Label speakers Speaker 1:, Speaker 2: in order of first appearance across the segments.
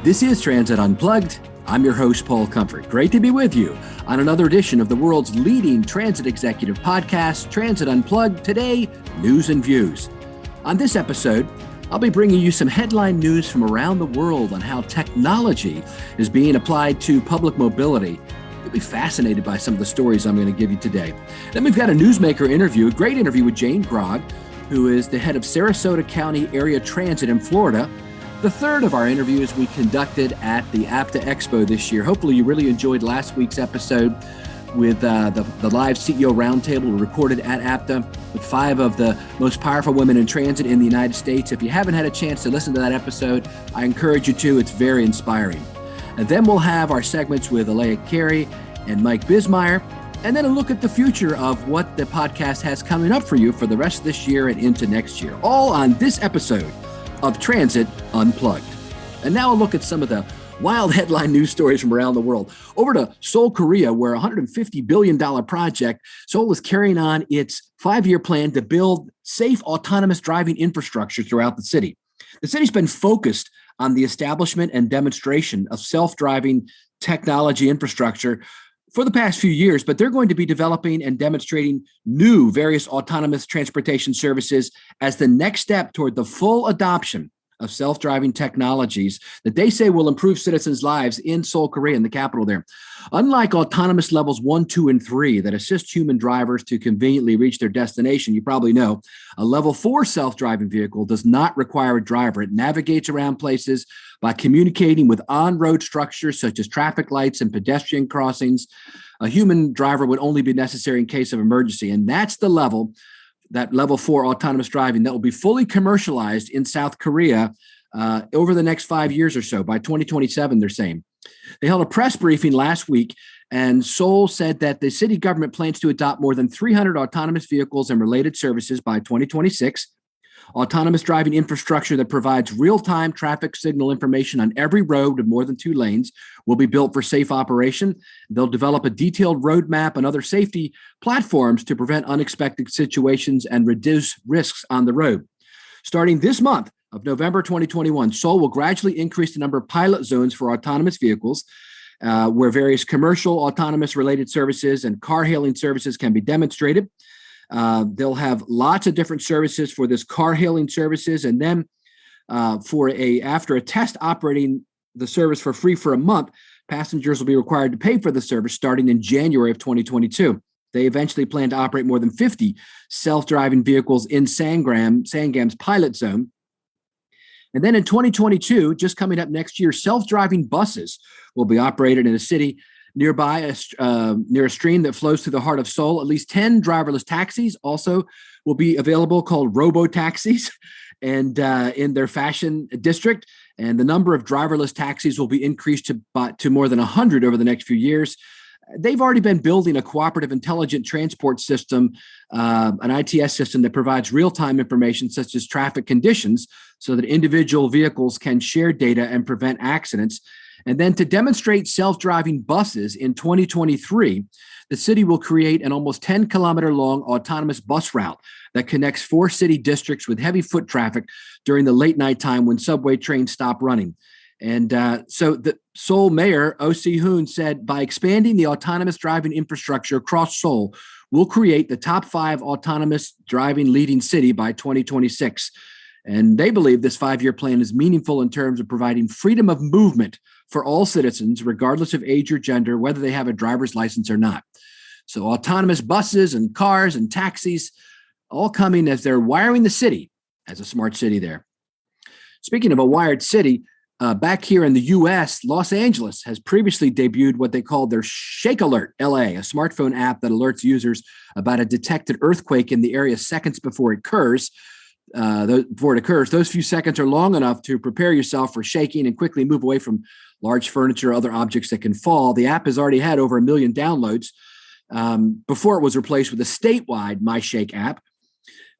Speaker 1: This is Transit Unplugged. I'm your host, Paul Comfort. Great to be with you on another edition of the world's leading transit executive podcast, Transit Unplugged. Today, news and views. On this episode, I'll be bringing you some headline news from around the world on how technology is being applied to public mobility. You'll be fascinated by some of the stories I'm going to give you today. Then we've got a newsmaker interview, a great interview with Jane Grogg, who is the head of Sarasota County Area Transit in Florida. The third of our interviews we conducted at the APTA Expo this year. Hopefully you really enjoyed last week's episode with the live CEO roundtable recorded at APTA with 5 of the most powerful women in transit in the United States. If you haven't had a chance to listen to that episode, I encourage you to. It's very inspiring. And then we'll have our segments with Elea, Carey, and Mike Bismeyer, and then a look at the future of what the podcast has coming up for you for the rest of this year and into next year. All on this episode of Transit Unplugged. And now a look at some of the wild headline news stories from around the world. Over to Seoul, Korea, where a $150 billion project, Seoul is carrying on its 5-year plan to build safe autonomous driving infrastructure throughout the city. The city's been focused on the establishment and demonstration of self-driving technology infrastructure for the past few years, but they're going to be developing and demonstrating new various autonomous transportation services as the next step toward the full adoption of self-driving technologies that they say will improve citizens' lives in Seoul, Korea, in the capital there. Unlike autonomous levels 1, 2, and 3 that assist human drivers to conveniently reach their destination, you probably know, a level 4 self-driving vehicle does not require a driver. It navigates around places by communicating with on-road structures such as traffic lights and pedestrian crossings. A human driver would only be necessary in case of emergency, and that's the level, that level 4 autonomous driving that will be fully commercialized in South Korea over the next 5 years or so. By 2027, they're saying. They held a press briefing last week, and Seoul said that the city government plans to adopt more than 300 autonomous vehicles and related services by 2026. Autonomous driving infrastructure that provides real-time traffic signal information on every road with more than 2 lanes will be built for safe operation. They'll develop a detailed roadmap and other safety platforms to prevent unexpected situations and reduce risks on the road. Starting this month of November 2021, Seoul will gradually increase the number of pilot zones for autonomous vehicles, where various commercial autonomous related services and car hailing services can be demonstrated. They'll have lots of different services for this car hailing services. And then after a test operating the service for free for a month, passengers will be required to pay for the service starting in January of 2022. They eventually plan to operate more than 50 self-driving vehicles in Sangram's pilot zone. And then in 2022, just coming up next year, self-driving buses will be operated in a city nearby, near a stream that flows through the heart of Seoul. At least 10 driverless taxis also will be available, called robo-taxis, and in their fashion district. And the number of driverless taxis will be increased to more than 100 over the next few years. They've already been building a cooperative intelligent transport system, an ITS system that provides real-time information such as traffic conditions so that individual vehicles can share data and prevent accidents. And then to demonstrate self-driving buses in 2023, the city will create an almost 10-kilometer-long autonomous bus route that connects 4 city districts with heavy foot traffic during the late night time when subway trains stop running. And so the Seoul mayor, Oh Si-hoon, said by expanding the autonomous driving infrastructure across Seoul, we'll create the top 5 autonomous driving leading city by 2026. And they believe this 5-year plan is meaningful in terms of providing freedom of movement for all citizens, regardless of age or gender, whether they have a driver's license or not. So autonomous buses and cars and taxis all coming as they're wiring the city as a smart city there. Speaking of a wired city, back here in the U.S., Los Angeles has previously debuted what they called their Shake Alert LA, a smartphone app that alerts users about a detected earthquake in the area seconds before it occurs. Those few seconds are long enough to prepare yourself for shaking and quickly move away from large furniture or other objects that can fall. The app has already had over 1 million downloads before it was replaced with a statewide My Shake app.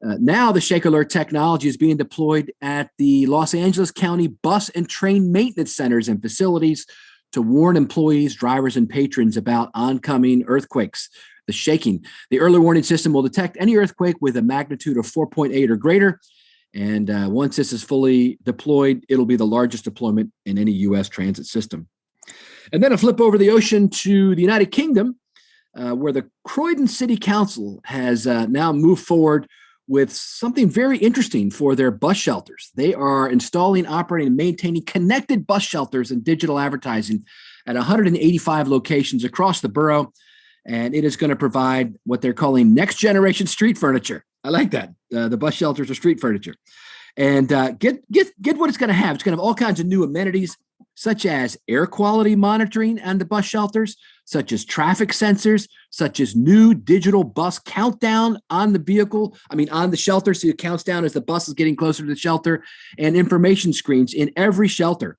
Speaker 1: Now the Shake Alert technology is being deployed at the Los Angeles County bus and train maintenance centers and facilities to warn employees, drivers, and patrons about oncoming earthquakes. The shaking. The early warning system will detect any earthquake with a magnitude of 4.8 or greater And once this is fully deployed, it'll be the largest deployment in any U.S. transit system. And then a flip over the ocean to the United Kingdom, where the Croydon City Council has now moved forward with something very interesting for their bus shelters. They are installing, operating, and maintaining connected bus shelters and digital advertising at 185 locations across the borough. And it is going to provide what they're calling next generation street furniture. I like that. The bus shelters are street furniture. And get what it's going to have. It's going to have all kinds of new amenities, such as air quality monitoring on the bus shelters, such as traffic sensors, such as new digital bus countdown on the vehicle. On the shelter, so it counts down as the bus is getting closer to the shelter, and information screens in every shelter.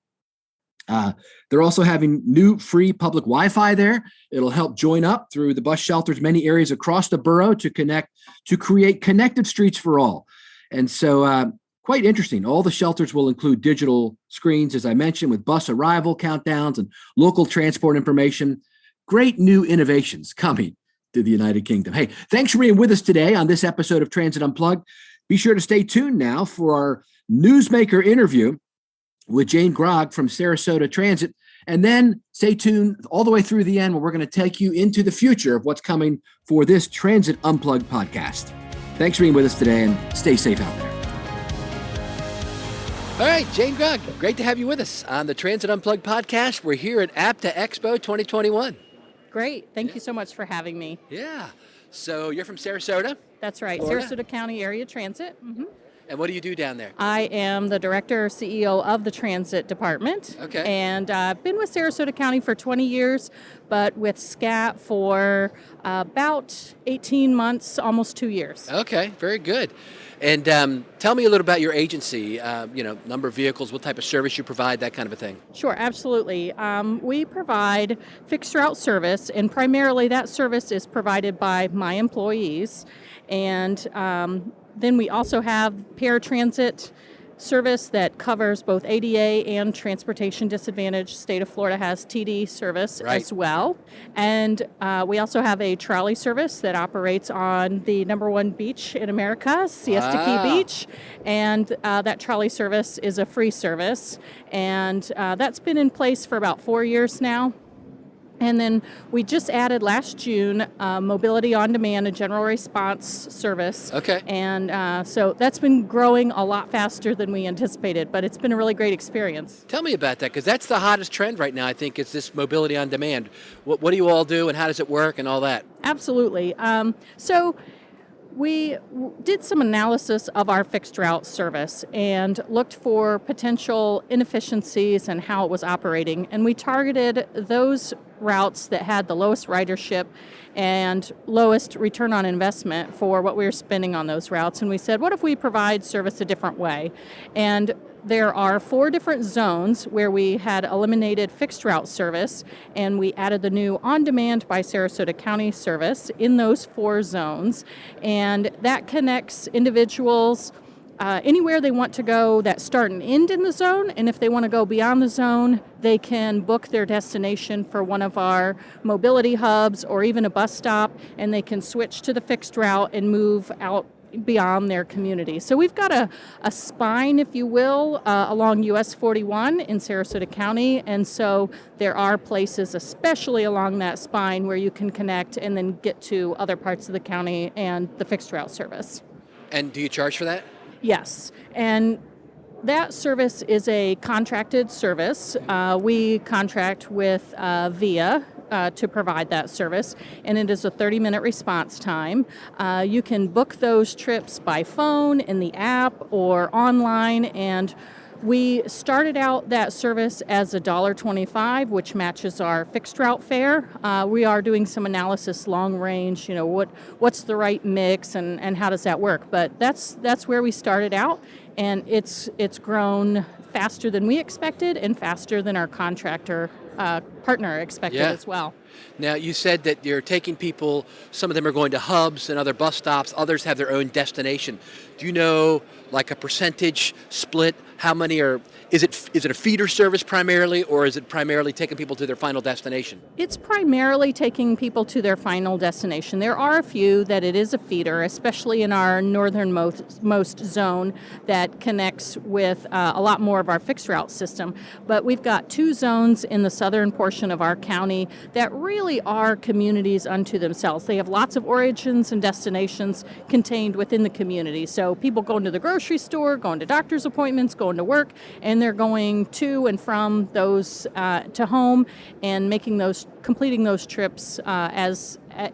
Speaker 1: They're also having new free public Wi-Fi there. It'll help join up through the bus shelters, many areas across the borough to create connected streets for all. And so quite interesting. All the shelters will include digital screens, as I mentioned, with bus arrival countdowns and local transport information. Great new innovations coming to the United Kingdom. Hey, thanks for being with us today on this episode of Transit Unplugged. Be sure to stay tuned now for our Newsmaker interview with Jane Grogg from Sarasota Transit. And then stay tuned all the way through the end, where we're going to take you into the future of what's coming for this Transit Unplugged podcast. Thanks for being with us today, and stay safe out there. All right, Jane Grogg, great to have you with us on the Transit Unplugged podcast. We're here at APTA Expo 2021.
Speaker 2: Great. Thank you so much for having me.
Speaker 1: Yeah. So you're from Sarasota?
Speaker 2: That's right.
Speaker 1: Florida?
Speaker 2: Sarasota County Area Transit. Mm-hmm.
Speaker 1: And what do you do down there?
Speaker 2: I am the director or CEO of the transit department.
Speaker 1: Okay.
Speaker 2: And I've been with Sarasota County for 20 years, but with SCAT for about 18 months, almost 2 years.
Speaker 1: Okay, very good. And tell me a little about your agency, number of vehicles, what type of service you provide, that kind of a thing.
Speaker 2: Sure, absolutely. We provide fixed route service, and primarily that service is provided by my employees. And then we also have paratransit service that covers both ADA and transportation disadvantaged. State of Florida has TD service as well. And we also have a trolley service that operates on the number one beach in America, Siesta Key Beach. And that trolley service is a free service. And that's been in place for about 4 years now. And then we just added last June Mobility on Demand, a general response service.
Speaker 1: Okay.
Speaker 2: And so that's been growing a lot faster than we anticipated, but it's been a really great experience.
Speaker 3: Tell me about that, because that's the hottest trend right now, I think, is this mobility on demand. What do you all do, and how does it work, and all that?
Speaker 2: Absolutely. So we did some analysis of our fixed route service and looked for potential inefficiencies and how it was operating. And we targeted those routes that had the lowest ridership and lowest return on investment for what we were spending on those routes. And we said, what if we provide service a different way? And there are 4 different zones where we had eliminated fixed route service, and we added the new On-Demand by Sarasota County service in those 4 zones. And that connects individuals anywhere they want to go that start and end in the zone. And if they want to go beyond the zone, they can book their destination for one of our mobility hubs or even a bus stop, and they can switch to the fixed route and move out beyond their community. So we've got a spine, if you will, along US 41 in Sarasota County. And so there are places, especially along that spine, where you can connect and then get to other parts of the county and the fixed route service.
Speaker 3: And do you charge for that?
Speaker 2: Yes. And that service is a contracted service. We contract with VIA to provide that service, and it is a 30-minute response time. You can book those trips by phone, in the app, or online, and we started out that service as $1.25, which matches our fixed route fare. We are doing some analysis long range, what's the right mix and how does that work? But that's where we started out, and it's grown faster than we expected and faster than our contractor partner expected as well.
Speaker 3: Now, you said that you're taking people, some of them are going to hubs and other bus stops, others have their own destination. Do you know, like, a percentage split How many are? Is it a feeder service primarily, or is it primarily taking people to their final destination?
Speaker 2: It's primarily taking people to their final destination. There are a few that it is a feeder, especially in our northernmost zone that connects with a lot more of our fixed route system. But we've got 2 zones in the southern portion of our county that really are communities unto themselves. They have lots of origins and destinations contained within the community. So people going to the grocery store, going to doctor's appointments, going to work, and they're going to and from those to home and completing those trips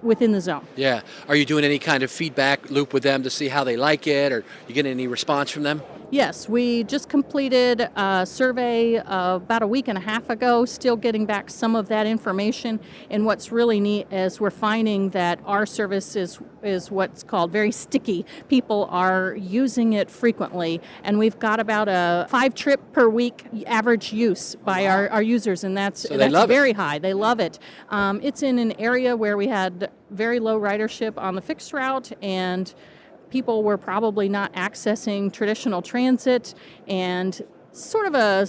Speaker 2: within the zone.
Speaker 3: Yeah. Are you doing any kind of feedback loop with them to see how they like it, or you getting any response from them?
Speaker 2: Yes, we just completed a survey about a week and a half ago, still getting back some of that information. And what's really neat is we're finding that our service is what's called very sticky. People are using it frequently, and we've got about a 5 trip per week average use by our users, and that's very high. They love it. It's in an area where we had very low ridership on the fixed route, and people were probably not accessing traditional transit, and sort of a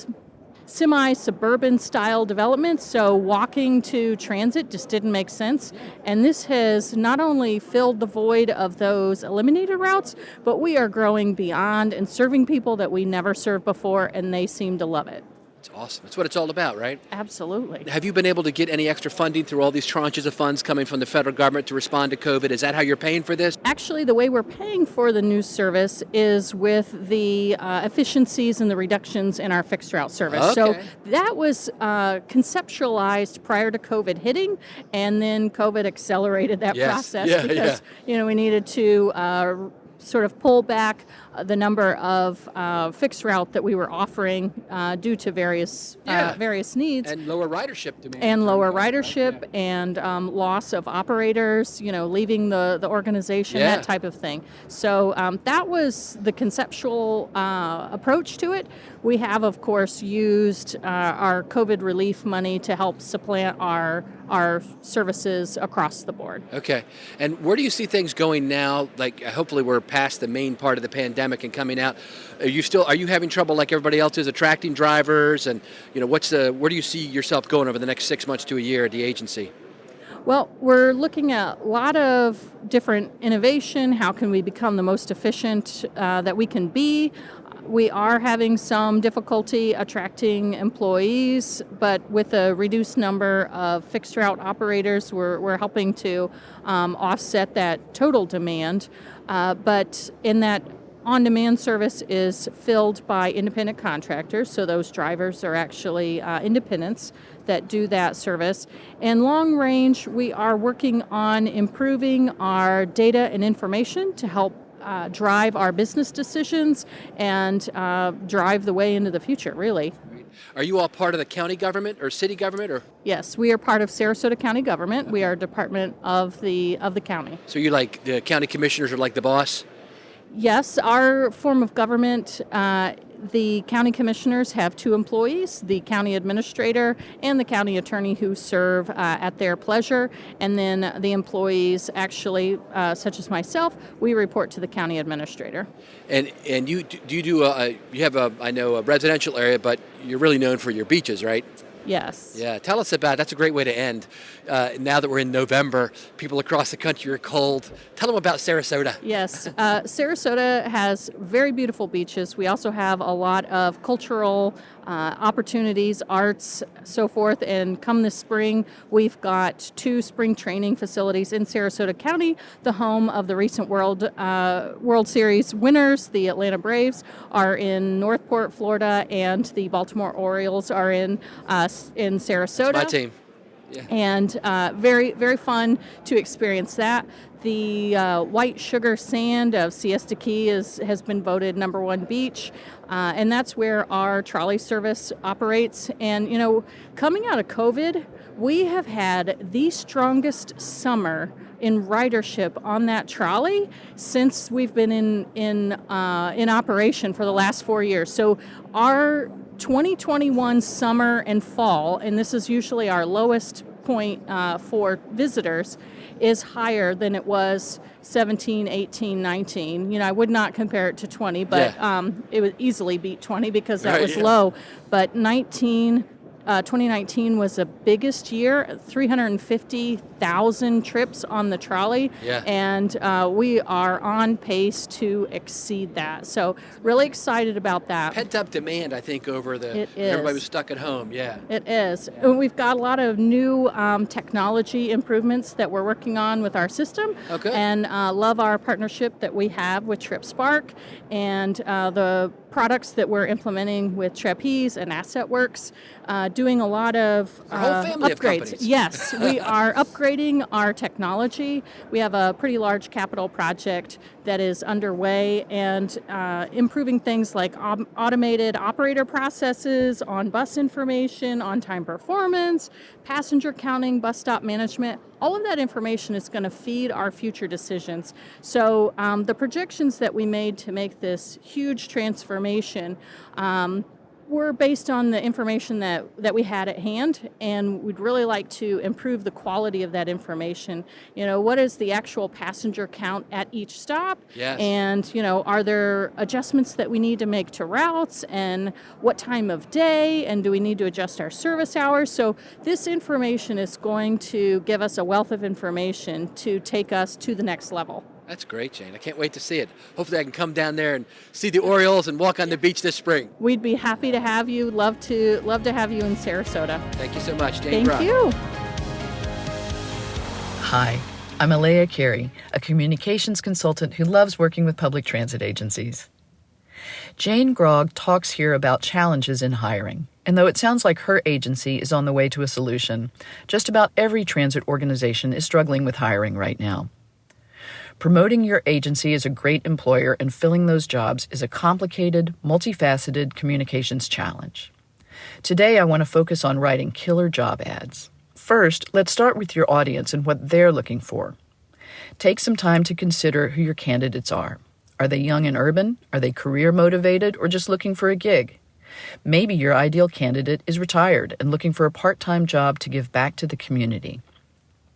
Speaker 2: semi-suburban style development, so walking to transit just didn't make sense. And this has not only filled the void of those eliminated routes, but we are growing beyond and serving people that we never served before, and they seem to love it.
Speaker 3: It's awesome. That's what it's all about, right?
Speaker 2: Absolutely.
Speaker 3: Have you been able to get any extra funding through all these tranches of funds coming from the federal government to respond to COVID? Is that how you're paying for this?
Speaker 2: Actually, the way we're paying for the news service is with the efficiencies and the reductions in our fixed route service.
Speaker 3: Okay.
Speaker 2: So that was conceptualized prior to COVID hitting, and then COVID accelerated that process because we needed to sort of pull back the number of fixed route that we were offering due to various needs.
Speaker 3: And lower ridership demand.
Speaker 2: And lower ridership and loss of operators, leaving the organization, that type of thing. So that was the conceptual approach to it. We have, of course, used our COVID relief money to help supplant our services across the board.
Speaker 3: Okay. And where do you see things going now? Like, hopefully we're past the main part of the pandemic and coming out. Are you having trouble like everybody else is attracting drivers? And, where do you see yourself going over the next 6 months to a year at the agency?
Speaker 2: Well, we're looking at a lot of different innovation. How can we become the most efficient that we can be? We are having some difficulty attracting employees, but with a reduced number of fixed route operators, we're helping to offset that total demand. But in that on-demand service is filled by independent contractors, so those drivers are actually independents that do that service. And long range, we are working on improving our data and information to help drive our business decisions and drive the way into the future, really.
Speaker 3: Are you all part of the county government or city government? Or
Speaker 2: Yes, we are part of Sarasota County government. We are a department of the county.
Speaker 3: So you like the county commissioners are like the boss?
Speaker 2: Yes, our form of government, the county commissioners have 2 employees, the county administrator and the county attorney, who serve at their pleasure. And then the employees actually, such as myself, we report to the county administrator.
Speaker 3: And you have a residential area, but you're really known for your beaches, right?
Speaker 2: Yes.
Speaker 3: Yeah, tell us about it. That's a great way to end. Now that we're in November, people across the country are cold. Tell them about Sarasota.
Speaker 2: Yes, Sarasota has very beautiful beaches. We also have a lot of cultural opportunities, arts, so forth. And come this spring, we've got 2 spring training facilities in Sarasota County. The home of the recent World Series winners, the Atlanta Braves, are in Northport, Florida, and the Baltimore Orioles are in Sarasota.
Speaker 3: That's my team. Yeah.
Speaker 2: And very, very fun to experience that. The white sugar sand of Siesta Key has been voted #1 beach, and that's where our trolley service operates. And, coming out of COVID, we have had the strongest summer in ridership on that trolley since we've been in operation for the last 4 years. So our 2021 summer and fall, and this is usually our lowest point for visitors is higher than it was 17, 18, 19. You know, I would not compare it to 20, but it would easily beat 20 because that was low. But 2019 was the biggest year, 350,000 trips on the trolley, and we are on pace to exceed that. So really excited about that.
Speaker 3: Pent-up demand, I think, over the everybody was stuck at home.
Speaker 2: It is. And we've got a lot of new technology improvements that we're working on with our system, and love our partnership that we have with TripSpark and the products that we're implementing with Trapeze and AssetWorks, doing a lot of
Speaker 3: whole family
Speaker 2: upgrades.
Speaker 3: Of
Speaker 2: Yes, we are upgrading our technology. We have a pretty large capital project that is underway and improving things like automated operator processes, on bus information, on-time performance, passenger counting, bus stop management. All of that information is going to feed our future decisions. So the projections that we made to make this huge transformation were based on the information that we had at hand, and we'd really like to improve the quality of that information. You know, what is the actual passenger count at each stop? And, you know, are there adjustments that we need to make to routes, and what time of day, and do we need to adjust our service hours? So this information is going to give us a wealth of information to take us to the next level.
Speaker 3: That's great, Jane. I can't wait to see it. Hopefully I can come down there and see the Orioles and walk on the beach this spring.
Speaker 2: We'd be happy to have you. Love to have you in Sarasota.
Speaker 3: Thank you so much, Jane.
Speaker 2: Thank you.
Speaker 4: Hi, I'm Elea Carey, a communications consultant who loves working with public transit agencies. Jane Grogg talks here about challenges in hiring. And though it sounds like her agency is on the way to a solution, just about every transit organization is struggling with hiring right now. Promoting your agency as a great employer and filling those jobs is a complicated, multifaceted communications challenge. Today, I want to focus on writing killer job ads. First, let's start with your audience and what they're looking for. Take some time to consider who your candidates are. Are they young and urban? Are they career motivated or just looking for a gig? Maybe your ideal candidate is retired and looking for a part-time job to give back to the community.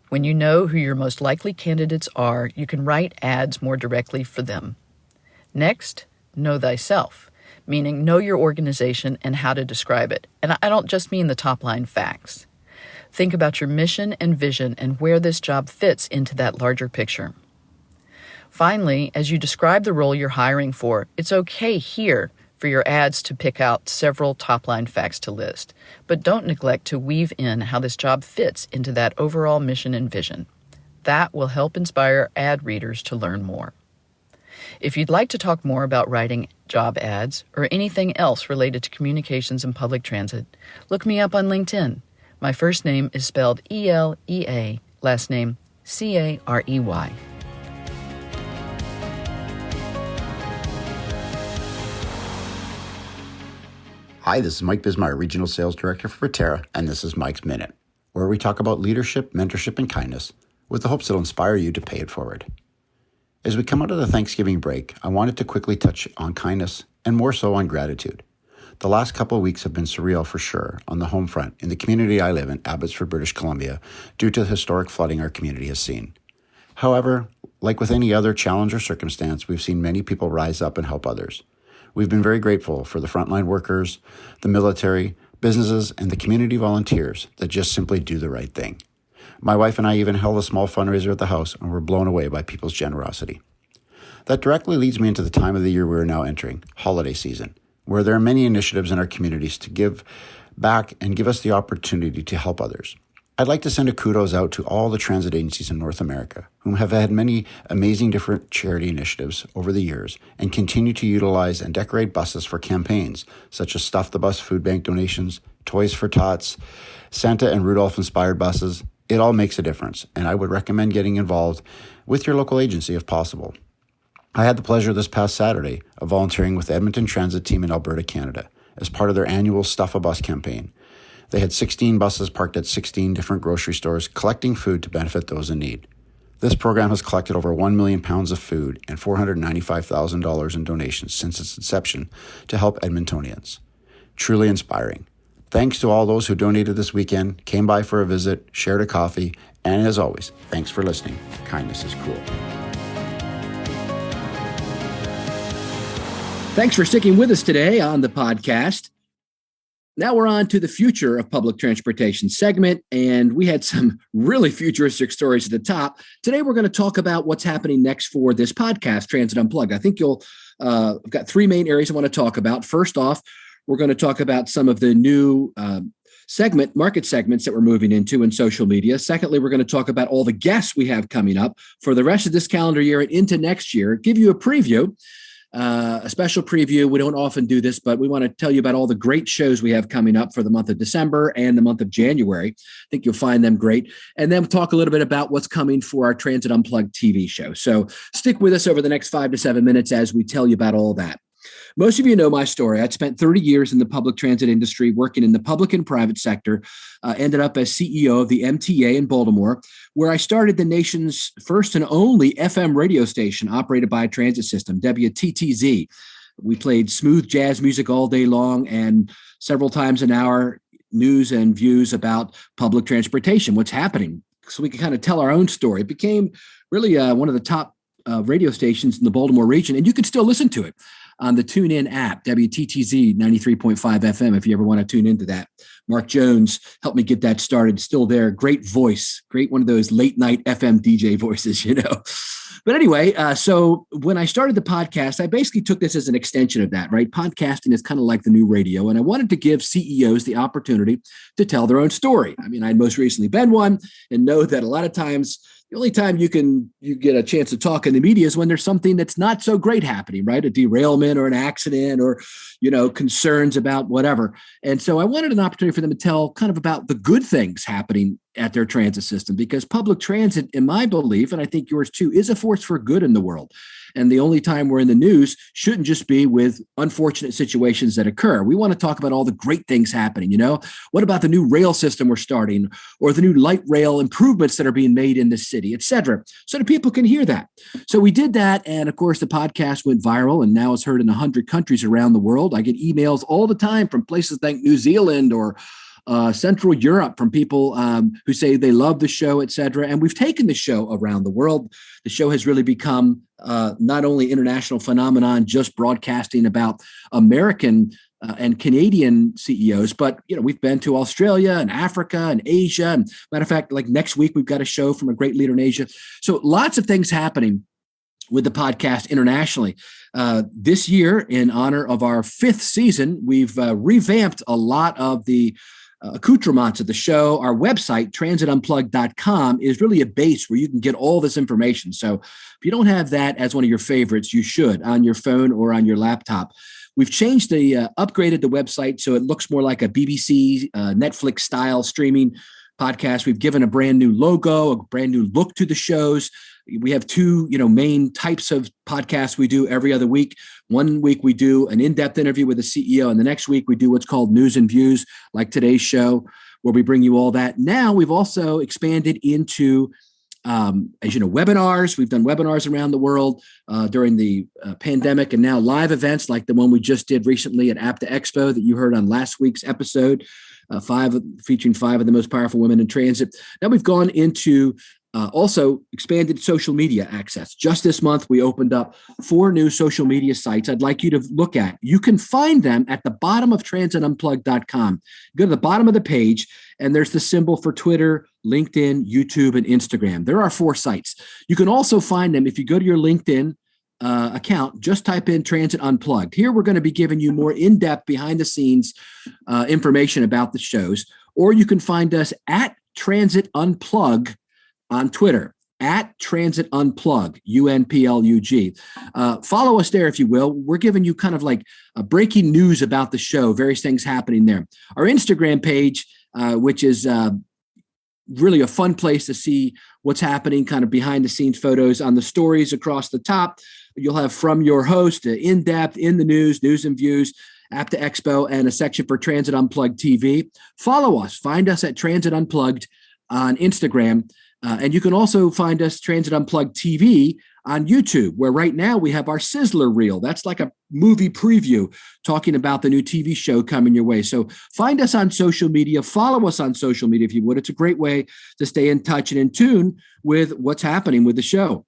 Speaker 4: When you know who your most likely candidates are, you can write ads more directly for them. Next, know thyself, meaning know your organization and how to describe it. And I don't just mean the top-line facts. Think about your mission and vision and where this job fits into that larger picture. Finally, as you describe the role you're hiring for, it's okay here for your ads to pick out several top-line facts to list, but don't neglect to weave in how this job fits into that overall mission and vision. That will help inspire ad readers to learn more. If you'd like to talk more about writing job ads or anything else related to communications and public transit, look me up on LinkedIn. My first name is spelled E-L-E-A, last name C-A-R-E-Y.
Speaker 5: Hi, this is Mike Bismeyer, Regional Sales Director for Proterra, and this is Mike's Minute, where we talk about leadership, mentorship, and kindness with the hopes it'll inspire you to pay it forward. As we come out of the Thanksgiving break, I wanted to quickly touch on kindness and more so on gratitude. The last couple of weeks have been surreal for sure on the home front in the community I live in, Abbotsford, British Columbia, due to the historic flooding our community has seen. However, like with any other challenge or circumstance, we've seen many people rise up and help others. We've been very grateful for the frontline workers, the military, businesses, and the community volunteers that just simply do the right thing. My wife and I even held a small fundraiser at the house and were blown away by people's generosity. That directly leads me into the time of the year we are now entering, holiday season, where there are many initiatives in our communities to give back and give us the opportunity to help others. I'd like to send a kudos out to all the transit agencies in North America, whom have had many amazing different charity initiatives over the years and continue to utilize and decorate buses for campaigns such as Stuff the Bus food bank donations, Toys for Tots, Santa and Rudolph inspired buses. It all makes a difference, and I would recommend getting involved with your local agency if possible. I had the pleasure this past Saturday of volunteering with the Edmonton Transit Team in Alberta, Canada, as part of their annual Stuff a Bus campaign. They had 16 buses parked at 16 different grocery stores collecting food to benefit those in need. This program has collected over 1 million pounds of food and $495,000 in donations since its inception to help Edmontonians. Truly inspiring. Thanks to all those who donated this weekend, came by for a visit, shared a coffee, and as always, thanks for listening. Kindness is cool.
Speaker 1: Thanks for sticking with us today on the podcast. Now we're on to the future of public transportation segment, and we had some really futuristic stories at the top. Today we're going to talk about what's happening next for this podcast, Transit Unplugged. I think I've got three main areas I want to talk about. First off, we're going to talk about some of the new market segments that we're moving into in social media. Secondly, we're going to talk about all the guests we have coming up for the rest of this calendar year and into next year, give you a preview. A special preview. We don't often do this, but we want to tell you about all the great shows we have coming up for the month of December and the month of January. I think you'll find them great. And then we'll talk a little bit about what's coming for our Transit Unplugged TV show. So stick with us over the next 5 to 7 minutes as we tell you about all that. Most of you know my story. I'd spent 30 years in the public transit industry, working in the public and private sector, ended up as CEO of the MTA in Baltimore, where I started the nation's first and only FM radio station operated by a transit system, WTTZ. We played smooth jazz music all day long and several times an hour, news and views about public transportation, what's happening, so we could kind of tell our own story. It became really one of the top radio stations in the Baltimore region, and you can still listen to it on the TuneIn app, WTTZ 93.5 FM, if you ever want to tune into that. Mark Jones helped me get that started. Still there. Great voice. Great one of those late night FM DJ voices, But anyway, so when I started the podcast, I basically took this as an extension of that, right? Podcasting is kind of like the new radio. And I wanted to give CEOs the opportunity to tell their own story. I mean, I'd most recently been one and know that a lot of times the only time you get a chance to talk in the media is when there's something that's not so great happening, right? A derailment or an accident or, concerns about whatever. And so I wanted an opportunity for them to tell kind of about the good things happening at their transit system, because public transit, in my belief, and I think yours too, is a force for good in the world. And the only time we're in the news shouldn't just be with unfortunate situations that occur. We want to talk about all the great things happening. What about the new rail system we're starting, or the new light rail improvements that are being made in the city, et cetera, so that people can hear that. So we did that. And of course, the podcast went viral and now it's heard in 100 countries around the world. I get emails all the time from places like New Zealand or Central Europe from people who say they love the show, et cetera. And we've taken the show around the world. The show has really become not only international phenomenon, just broadcasting about American and Canadian CEOs, but we've been to Australia and Africa and Asia. And matter of fact, like next week, we've got a show from a great leader in Asia. So lots of things happening with the podcast internationally. This year, in honor of our 5th season, we've revamped a lot of the accoutrements of the show. Our website, transitunplugged.com, is really a base where you can get all this information. So if you don't have that as one of your favorites, you should on your phone or on your laptop. We've changed upgraded the website so it looks more like a BBC, Netflix style streaming podcast. We've given a brand new logo, a brand new look to the shows. We have 2, main types of podcasts we do every other week. One week we do an in-depth interview with a CEO, and the next week we do what's called news and views, like today's show, where we bring you all that. Now we've also expanded into, as you know, webinars. We've done webinars around the world during the pandemic, and now live events like the one we just did recently at APTA Expo that you heard on last week's episode, featuring 5 of the most powerful women in transit. Now we've gone into also expanded social media access. Just this month, we opened up 4 new social media sites I'd like you to look at. You can find them at the bottom of transitunplugged.com. Go to the bottom of the page, and there's the symbol for Twitter, LinkedIn, YouTube, and Instagram. There are 4 sites. You can also find them if you go to your LinkedIn account, just type in Transit Unplugged. Here, we're going to be giving you more in-depth, behind-the-scenes information about the shows, or you can find us at Transit Unplug on Twitter, at Transit Unplug, UNPLUG. Follow us there if you will. We're giving you kind of like breaking news about the show, various things happening there. Our Instagram page, which is really a fun place to see what's happening, kind of behind the scenes photos on the stories across the top. You'll have from your host, in-depth, in the news and views, APTA Expo, and a section for Transit Unplugged TV. Follow us. Find us at Transit Unplugged on Instagram. And you can also find us, Transit Unplugged TV, on YouTube, where right now we have our Sizzler reel. That's like a movie preview talking about the new TV show coming your way. So find us on social media, follow us on social media if you would. It's a great way to stay in touch and in tune with what's happening with the show.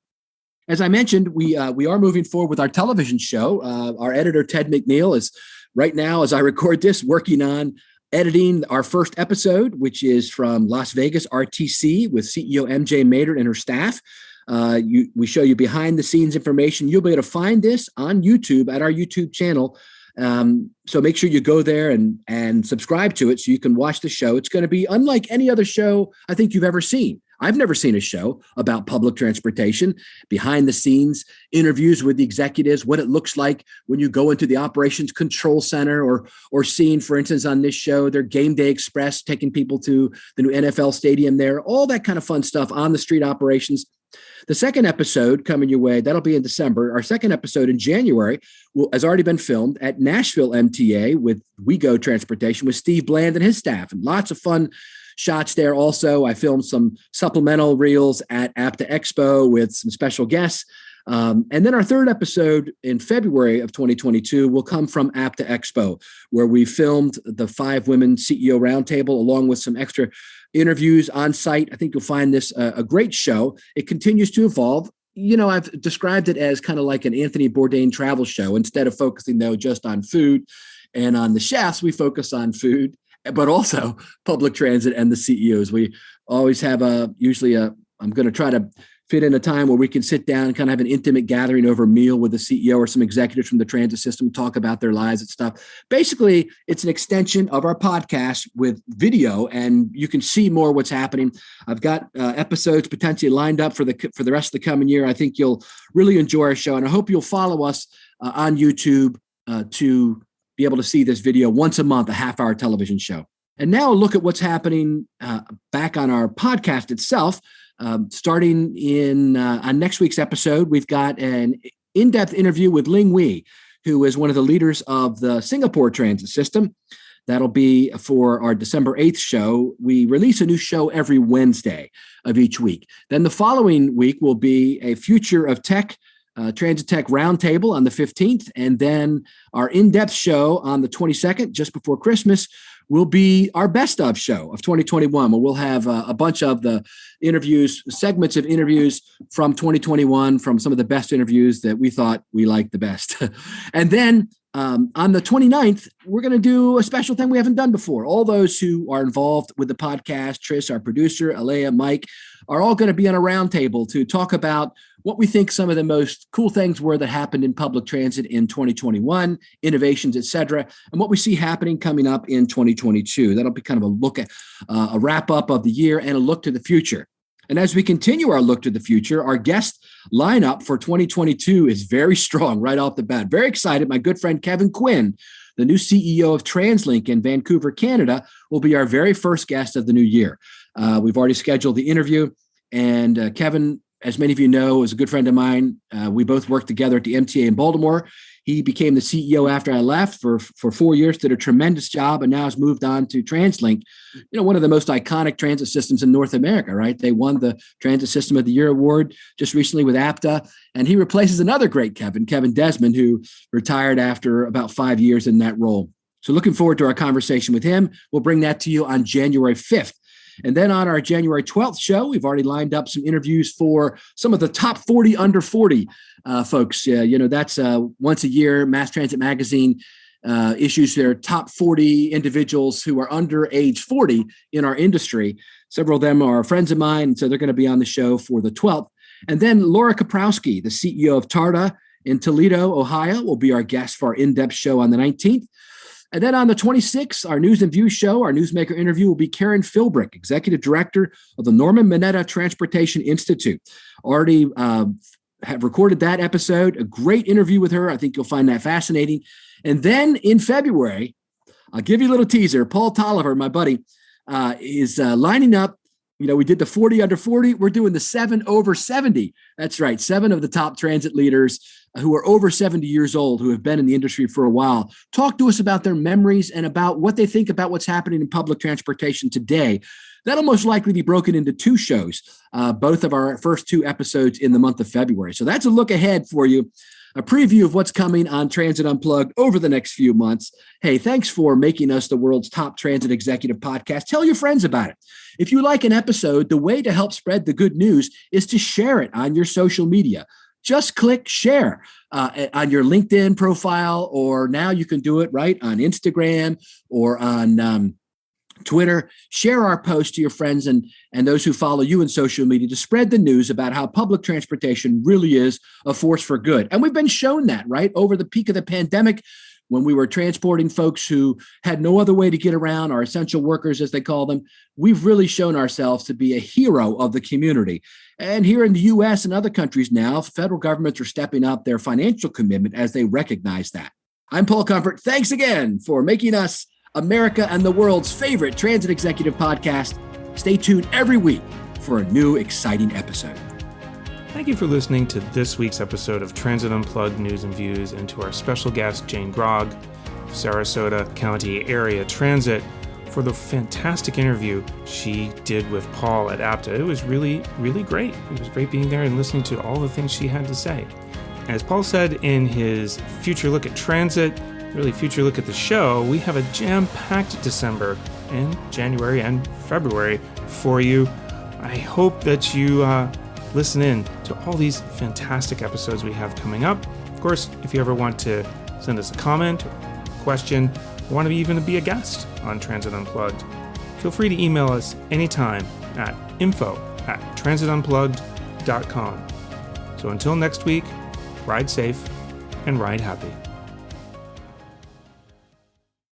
Speaker 1: As I mentioned, we are moving forward with our television show. Our editor, Ted McNeil, is right now, as I record this, working on editing our first episode, which is from Las Vegas RTC with CEO MJ Maynard and her staff. We show you behind the scenes information. You'll be able to find this on YouTube at our YouTube channel. So make sure you go there and subscribe to it so you can watch the show. It's going to be unlike any other show I think you've ever seen. I've never seen a show about public transportation, behind the scenes, interviews with the executives, what it looks like when you go into the operations control center or seeing, for instance, on this show, their Game Day Express, taking people to the new NFL stadium there, all that kind of fun stuff on the street operations. The second episode coming your way, that'll be in December. Our second episode in January has already been filmed at Nashville MTA with WeGo Transportation with Steve Bland and his staff, and lots of fun shots there. Also, I filmed some supplemental reels at APTA Expo with some special guests. And then our third episode in February of 2022 will come from APTA Expo, where we filmed the 5 Women CEO Roundtable along with some extra interviews on site. I think you'll find this a great show. It continues to evolve. You know, I've described it as kind of like an Anthony Bourdain travel show. Instead of focusing, though, just on food and on the chefs, we focus on food, but also public transit and the CEOs. We always have I'm going to try to fit in a time where we can sit down and kind of have an intimate gathering over a meal with the CEO or some executives from the transit system, talk about their lives and stuff. Basically, it's an extension of our podcast with video, and you can see more what's happening. I've got episodes potentially lined up for the rest of the coming year. I think you'll really enjoy our show, and I hope you'll follow us on YouTube to be able to see this video once a month, a half-hour television show. And now a look at what's happening back on our podcast itself. Starting on next week's episode, we've got an in-depth interview with Ling Wei, who is one of the leaders of the Singapore transit system. That'll be for our December 8th show. We release a new show every Wednesday of each week. Then the following week will be a Future of Tech Transit Tech Roundtable on the 15th. And then our in-depth show on the 22nd, just before Christmas, will be our best of show of 2021, where we'll have a bunch of the segments of interviews from 2021, from some of the best interviews that we thought we liked the best. And then on the 29th, we're going to do a special thing we haven't done before. All those who are involved with the podcast, Tris, our producer, Elea, Mike, are all going to be on a roundtable to talk about what we think some of the most cool things were that happened in public transit in 2021, innovations, et cetera, and what we see happening coming up in 2022. That'll be kind of a look at a wrap up of the year and a look to the future. And as we continue our look to the future, our guest lineup for 2022 is very strong right off the bat. Very excited. My good friend Kevin Quinn, the new CEO of TransLink in Vancouver, Canada, will be our very first guest of the new year. We've already scheduled the interview, and Kevin, as many of you know, is a good friend of mine. We both worked together at the MTA in Baltimore. He became the CEO after I left for 4 years, did a tremendous job, and now has moved on to TransLink, one of the most iconic transit systems in North America, right? They won the Transit System of the Year award just recently with APTA, and he replaces another great Kevin Desmond, who retired after about 5 years in that role. So looking forward to our conversation with him. We'll bring that to you on January 5th. And then on our January 12th show, we've already lined up some interviews for some of the top 40 under 40 folks. That's once a year, Mass Transit Magazine issues their top 40 individuals who are under age 40 in our industry. Several of them are friends of mine, and so they're going to be on the show for the 12th. And then Laura Kaprowski, the CEO of TARTA in Toledo, Ohio, will be our guest for our in-depth show on the 19th. And then on the 26th, our News and Views show, our newsmaker interview will be Karen Philbrick, Executive Director of the Norman Mineta Transportation Institute. Already have recorded that episode, a great interview with her. I think you'll find that fascinating. And then in February, I'll give you a little teaser. Paul Tolliver, my buddy, is lining up. We did the 40 under 40. We're doing the 7 over 70. That's right. 7 of the top transit leaders who are over 70 years old, who have been in the industry for a while, talk to us about their memories and about what they think about what's happening in public transportation today. That'll most likely be broken into two shows, both of our first two episodes in the month of February. So that's a look ahead for you, a preview of what's coming on Transit Unplugged over the next few months. Hey, thanks for making us the world's top transit executive podcast. Tell your friends about it. If you like an episode, the way to help spread the good news is to share it on your social media. Just click share on your LinkedIn profile, or now you can do it right on Instagram or on Twitter. Share our post to your friends and those who follow you in social media to spread the news about how public transportation really is a force for good. And we've been shown that, right? Over the peak of the pandemic, when we were transporting folks who had no other way to get around, our essential workers, as they call them, we've really shown ourselves to be a hero of the community. And here in the U.S. and other countries now, federal governments are stepping up their financial commitment as they recognize that. I'm Paul Comfort. Thanks again for making us America and the world's favorite transit executive podcast. Stay tuned every week for a new exciting episode.
Speaker 6: Thank you for listening to this week's episode of Transit Unplugged News and Views, and to our special guest, Jane Grogg, Sarasota County Area Transit, for the fantastic interview she did with Paul at APTA. It was really, really great. It was great being there and listening to all the things she had to say. As Paul said in his Future Look at Transit, really future look at the show, we have a jam-packed December and January and February for you. I hope that you listen in to all these fantastic episodes we have coming up. Of course, if you ever want to send us a comment or a question, or want to even be a guest on Transit Unplugged, feel free to email us anytime at info@transitunplugged.com. So until next week, ride safe and ride happy.